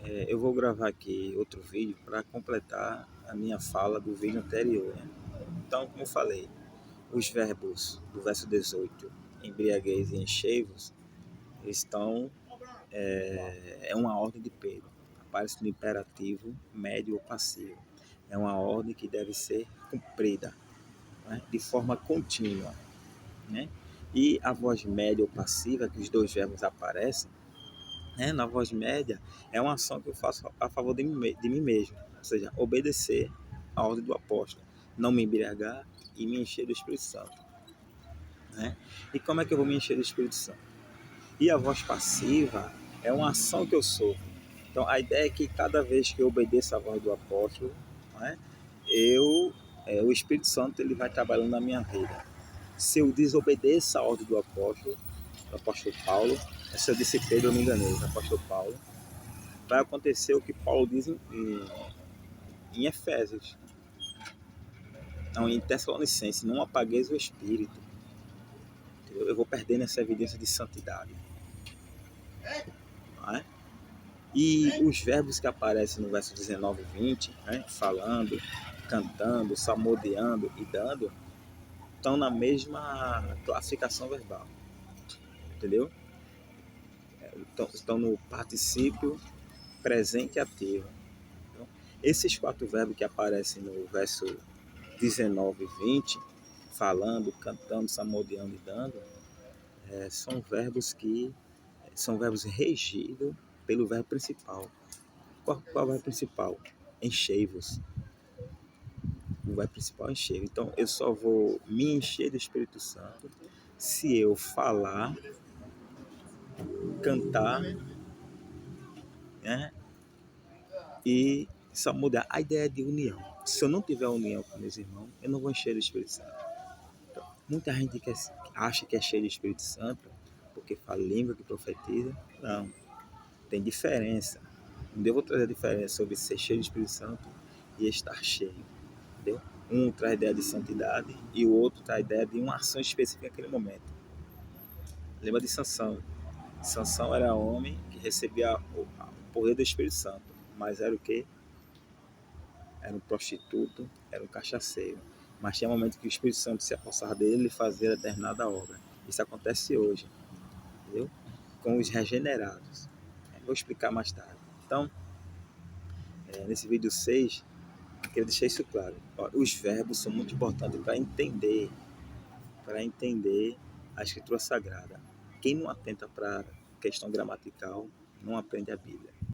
Eu vou gravar aqui outro vídeo para completar a minha fala do vídeo anterior, né? Então, como eu falei, os verbos do verso 18, embriaguez e enchei-vos, estão, é uma ordem de Pedro, aparece no imperativo médio ou passivo. É uma ordem que deve ser cumprida, né, de forma contínua, né? E a voz média ou passiva, que os dois verbos aparecem, na voz média, é uma ação que eu faço a favor de mim mesmo, ou seja, obedecer a ordem do apóstolo, não me embriagar e me encher do Espírito Santo. Né? E como é que eu vou me encher do Espírito Santo? E a voz passiva é uma ação que eu sofro. Então a ideia é que cada vez que eu obedeço a voz do apóstolo, né, o Espírito Santo ele vai trabalhando na minha vida. Se eu desobedeço a ordem do apóstolo Paulo, se eu disse Pedro, eu me enganei, o apóstolo Paulo, vai acontecer o que Paulo diz em Efésios, não, em Tessalonicenses: não apagueis o espírito. Entendeu? Eu vou perdendo essa evidência de santidade. Não é? E os verbos que aparecem no verso 19 e 20, né, falando, cantando, salmodiando e dando, estão na mesma classificação verbal. Entendeu? Estão no particípio presente e ativo. Então, esses quatro verbos que aparecem no verso 19 e 20, falando, cantando, salmodiando e dando, são verbos que são verbos regidos pelo verbo principal. Qual é o verbo principal? Enchei-vos. O verbo principal é encher. Então, eu só vou me encher do Espírito Santo se eu falar, cantar, né, e salmodiar. A ideia é de união. Se eu não tiver união com meus irmãos, eu não vou encher do Espírito Santo. Muita gente acha que é cheio do Espírito Santo porque fala língua, que profetiza. Não, tem diferença. Eu vou trazer a diferença sobre ser cheio do Espírito Santo e estar cheio. Entendeu? Um traz a ideia de santidade e o outro traz a ideia de uma ação específica naquele momento. Lembra de Sansão. Sansão era homem que recebia o poder do Espírito Santo, mas era o quê? Era um prostituto, era um cachaceiro. Mas tinha um momento que o Espírito Santo se apossava dele e fazia determinada obra. Isso acontece hoje, entendeu? Com os regenerados. Vou explicar mais tarde. Então, nesse vídeo 6, eu quero deixar isso claro. Os verbos são muito importantes para entender a Escritura Sagrada. Quem não atenta para a questão gramatical não aprende a Bíblia.